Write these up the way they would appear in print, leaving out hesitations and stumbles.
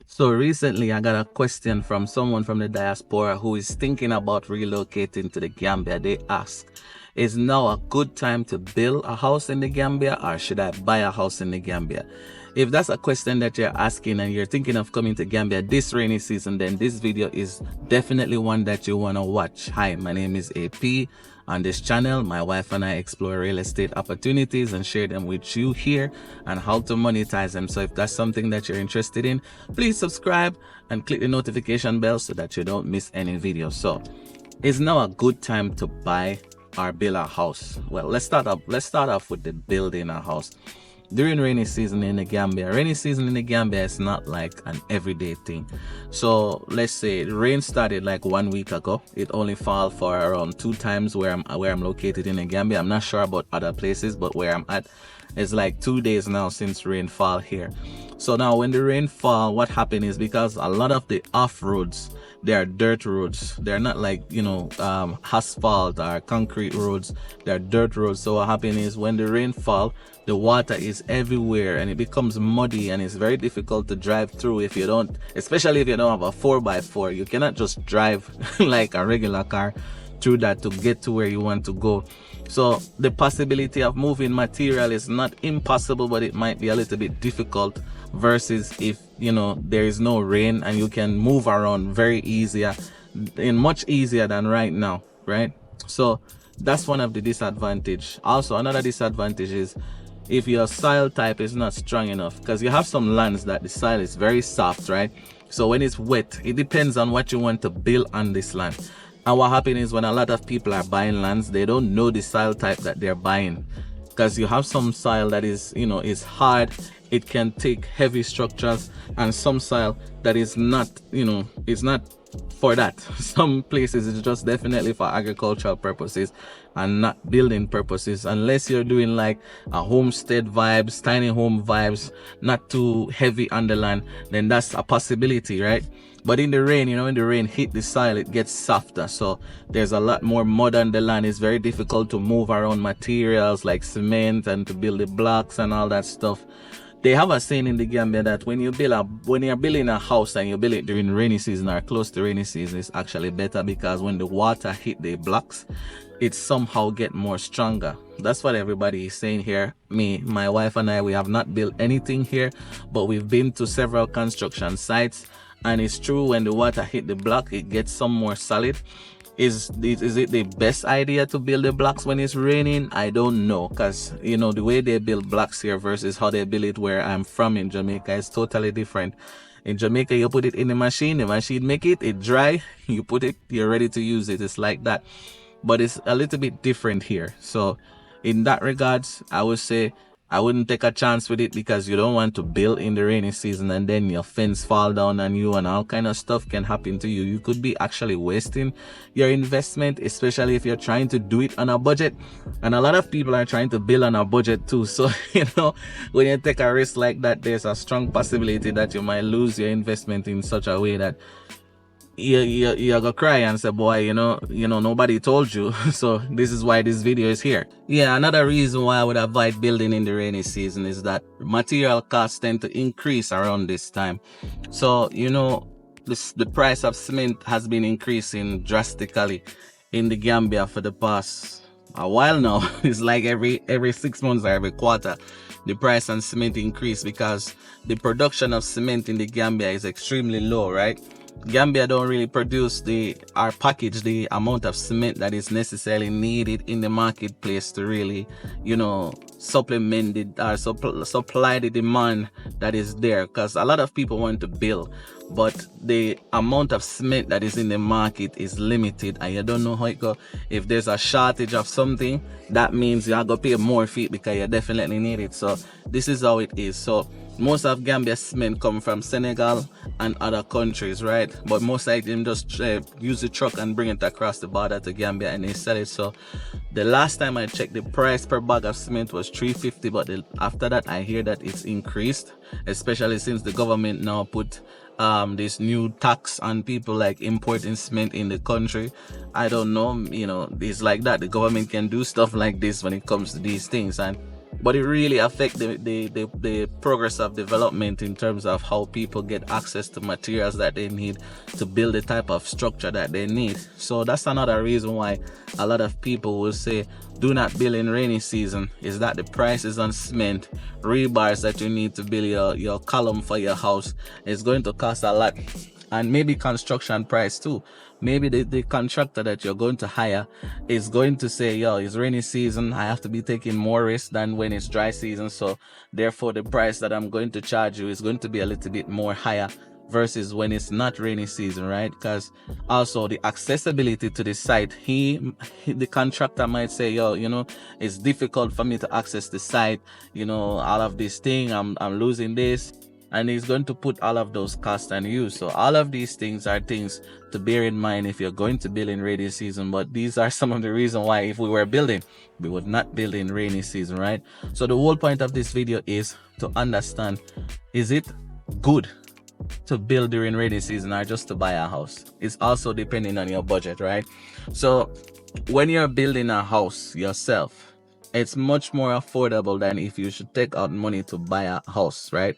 So recently I got a question from someone from the diaspora who is thinking about relocating to the Gambia. They ask, is now a good time to build a house in the Gambia, or should I buy a house in the Gambia? If that's a question that you're asking and you're thinking of coming to Gambia this rainy season, then this video is definitely one that you want to watch. Hi, my name is AP. On this channel, my wife and I explore real estate opportunities and share them with you here and how to monetize them. So if that's something that you're interested in, please subscribe and click the notification bell so that you don't miss any videos. So is now a good time to buy or build a house? Well, let's start off with the building a house. During rainy season in the Gambia, is not like an everyday thing. So let's say the rain started like 1 week ago. It only fall for around 2 times where I'm located in the Gambia. I'm not sure about other places, but where I'm at, it's like 2 days now since rainfall here. So now when the rain fall, what happened is, because a lot of the off roads, they are dirt roads. They're not like, asphalt or concrete roads. They're dirt roads. So what happened is, when the rain fall, the water is everywhere and it becomes muddy, and it's very difficult to drive through if you don't, especially if you don't have a 4x4. You cannot just drive like a regular car through that to get to where you want to go. So the possibility of moving material is not impossible, but it might be a little bit difficult versus if there is no rain and you can move around very easier and much easier than right now, right? So that's one of the disadvantage. Also, another disadvantage is if your soil type is not strong enough, because you have some lands that the soil is very soft, right? So when it's wet, it depends on what you want to build on this land. And what happens is, when a lot of people are buying lands, they don't know the soil type that they're buying, because you have some soil that is is hard, it can take heavy structures, and some soil that is not it's not for that. Some places it's just definitely for agricultural purposes and not building purposes, unless you're doing like a homestead vibes, tiny home vibes, not too heavy on the land, then that's a possibility, right? But in the rain, when the rain hit the soil, it gets softer, so there's a lot more mud on the land. It's very difficult to move around materials like cement and to build the blocks and all that stuff. They have a saying in the Gambia that when you're building a house and you build it during rainy season or close to rainy season, it's actually better, because when the water hit the blocks, it somehow get more stronger. That's what everybody is saying here. Me, my wife and I, we have not built anything here, but we've been to several construction sites, and it's true, when the water hit the block, it gets some more solid. Is it the best idea to build the blocks when it's raining? I don't know, because the way they build blocks here versus how they build it where I'm from in Jamaica is totally different. In Jamaica, you put it in the machine make it dry, you put it, you're ready to use it. It's like that. But it's a little bit different here. So in that regards, I would say I wouldn't take a chance with it, because you don't want to build in the rainy season and then your fence fall down on you and all kind of stuff can happen to you. You could be actually wasting your investment, especially if you're trying to do it on a budget. And a lot of people are trying to build on a budget too. So, when you take a risk like that, there's a strong possibility that you might lose your investment in such a way that you're gonna cry and say, boy, nobody told you. So this is why this video is here. Yeah, another reason why I would avoid building in the rainy season is that material costs tend to increase around this time. So the price of cement has been increasing drastically in the Gambia for the past a while now. It's like every 6 months or every quarter the price on cement increase, because the production of cement in the Gambia is extremely low, right? Gambia don't really produce or package the amount of cement that is necessarily needed in the marketplace to really, supplement it or supply the demand that is there. Because a lot of people want to build, but the amount of cement that is in the market is limited, and you don't know how it go. If there's a shortage of something, that means you're gonna pay more for it, because you definitely need it. So this is how it is. So most of Gambia's cement come from Senegal and other countries, right? But most of them just use the truck and bring it across the border to Gambia and they sell it. So the last time I checked, the price per bag of cement was $3.50, but after that I hear that it's increased, especially since the government now put this new tax on people like importing cement in the country. I don't know, it's like that. The government can do stuff like this when it comes to these things, and but it really affects the progress of development in terms of how people get access to materials that they need to build the type of structure that they need. So that's another reason why a lot of people will say do not build in rainy season, is that the prices on cement, rebars that you need to build your column for your house is going to cost a lot, and maybe construction price too. Maybe the contractor that you're going to hire is going to say, yo, it's rainy season, I have to be taking more risk than when it's dry season, so therefore the price that I'm going to charge you is going to be a little bit more higher versus when it's not rainy season, right? Because also the accessibility to the site, the contractor might say, yo, it's difficult for me to access the site, all of this thing, I'm losing this, and he's going to put all of those costs on you. So all of these things are things to bear in mind if you're going to build in rainy season. But these are some of the reasons why if we were building, we would not build in rainy season, right? So the whole point of this video is to understand, is it good to build during rainy season or just to buy a house? It's also depending on your budget, right? So when you're building a house yourself, it's much more affordable than if you should take out money to buy a house, right?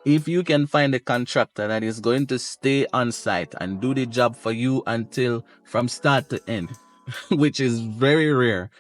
If you can find a contractor that is going to stay on site and do the job for you until from start to end, which is very rare,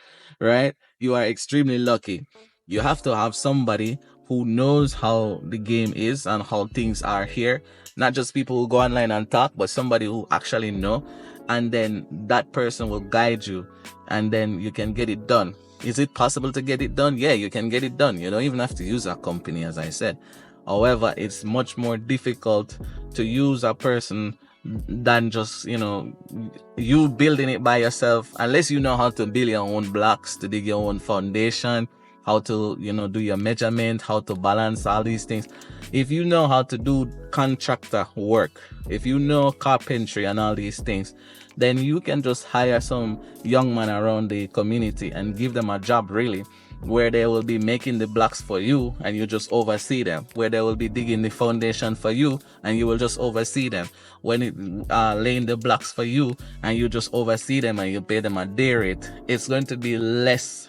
right? You are extremely lucky. You have to have somebody who knows how the game is and how things are here. Not just people who go online and talk, but somebody who actually know. And then that person will guide you, and then you can get it done. Is it possible to get it done? Yeah, you can get it done. You don't even have to use a company, as I said. However, it's much more difficult to use a person than just, you building it by yourself, unless you know how to build your own blocks, to dig your own foundation, how to, do your measurement, how to balance all these things. If you know how to do contractor work, if you know carpentry and all these things, then you can just hire some young man around the community and give them a job, really, where they will be making the blocks for you and you just oversee them, where they will be digging the foundation for you and you will just oversee them, when it laying the blocks for you and you just oversee them and you pay them a day rate. It's going to be less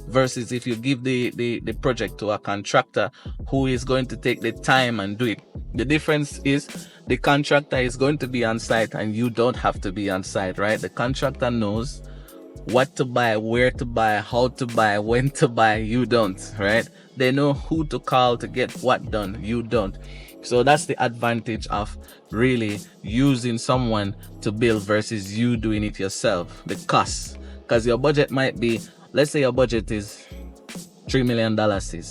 versus if you give the project to a contractor who is going to take the time and do it. The difference is the contractor is going to be on site and you don't have to be on site, right? The contractor knows what to buy, where to buy, how to buy, when to buy. You don't, right? They know who to call to get what done. You don't. So that's the advantage of really using someone to build versus you doing it yourself. The cost, because your budget might be, let's say your budget is $3 million,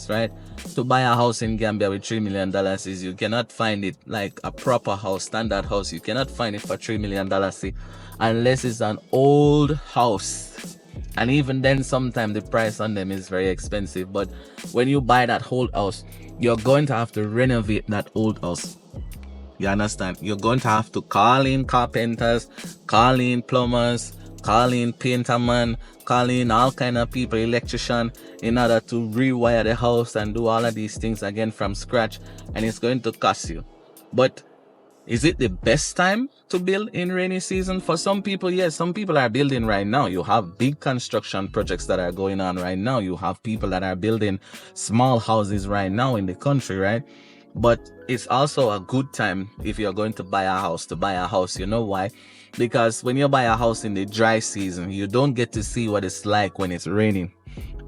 right? To buy a house in Gambia with $3 million, you cannot find it like a proper house, standard house. You cannot find it for $3 million unless it's an old house. And even then, sometimes the price on them is very expensive. But when you buy that old house, you're going to have to renovate that old house. You understand? You're going to have to call in carpenters, call in plumbers, call in painter man, call in all kind of people, electrician, in order to rewire the house and do all of these things again from scratch, and it's going to cost you. But is it the best time to build in rainy season? For some people, yes. Some people are building right now. You have big construction projects that are going on right now. You have people that are building small houses right now in the country, right? But it's also a good time if you're going to buy a house, You know why? Because when you buy a house in the dry season, you don't get to see what it's like when it's raining.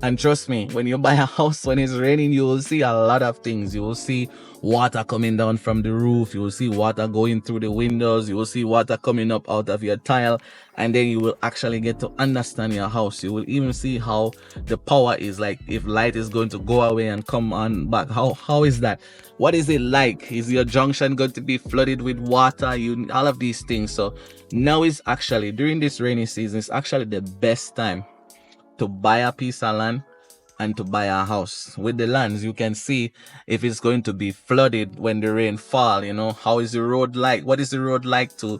And trust me, when you buy a house when it's raining, you will see a lot of things. You will see water coming down from the roof. You will see water going through the windows. You will see water coming up out of your tile. And then you will actually get to understand your house. You will even see how the power is, like if light is going to go away and come on back. How is that? What is it like? Is your junction going to be flooded with water? All of these things. So now is actually, during this rainy season, it's actually the best time to buy a piece of land and to buy a house. With the lands, you can see if it's going to be flooded when the rain fall. How is the road like? What is the road like to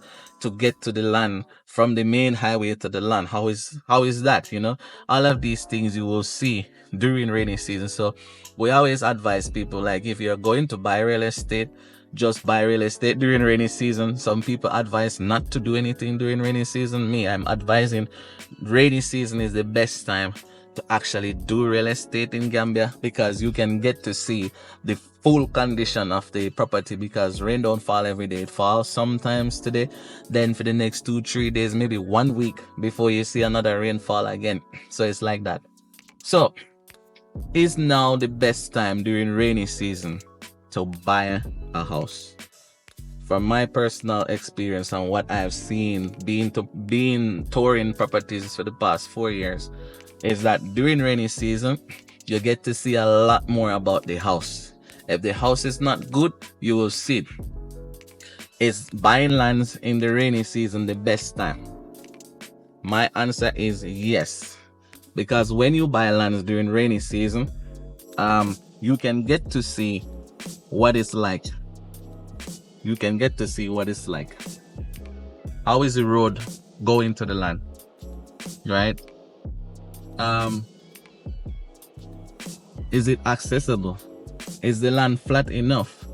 get to the land from the main highway to the land? How is that? All of these things you will see during rainy season. So we always advise people, like, if you're going to buy real estate, just buy real estate during rainy season. Some people advise not to do anything during rainy season. Me, I'm advising rainy season is the best time to actually do real estate in Gambia, because you can get to see the full condition of the property, because rain don't fall every day. It falls sometimes today, then for the next 2-3 days, maybe 1 week before you see another rainfall again. So it's like that. So is now the best time during rainy season to buy a house? From my personal experience and what I've seen being touring properties for the past 4 years, is that during rainy season you get to see a lot more about the house. If the house is not good, you will see it. Is buying lands in the rainy season the best time? My answer is yes, because when you buy lands during rainy season, you can get to see what it's like. You can get to see what it's like. How is the road going to the land, right? Is it accessible? Is the land flat enough?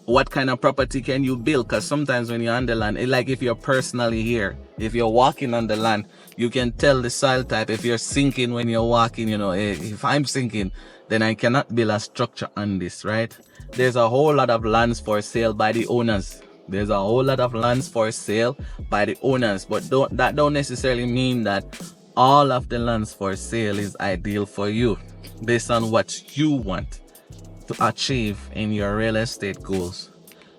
What kind of property can you build? Because sometimes when you're on the land, like if you're personally here, if you're walking on the land, you can tell the soil type. If you're sinking when you're walking, if I'm sinking, then I cannot build a structure on this, right? There's a whole lot of lands for sale by the owners. There's a whole lot of lands for sale by the owners, but that don't necessarily mean that all of the lands for sale is ideal for you, based on what you want to achieve in your real estate goals.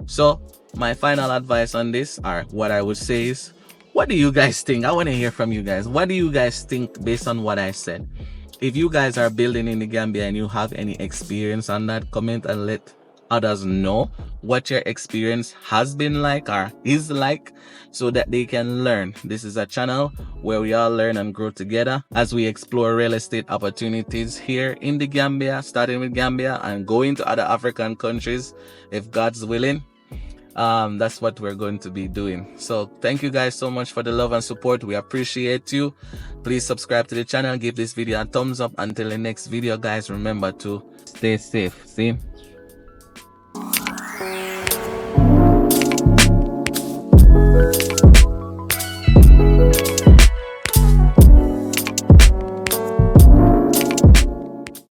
So my final advice on this, or what I would say, is, what do you guys think? I want to hear from you guys. What do you guys think based on what I said? If you guys are building in the Gambia and you have any experience on that, comment and let others know what your experience has been like or is like, so that they can learn. This is a channel where we all learn and grow together as we explore real estate opportunities here in the Gambia, starting with Gambia and going to other African countries if God's willing. That's what we're going to be doing. So thank you guys so much for the love and support. We appreciate you. Please subscribe to the channel, give this video a thumbs up. Until the next video, guys, remember to stay safe. See?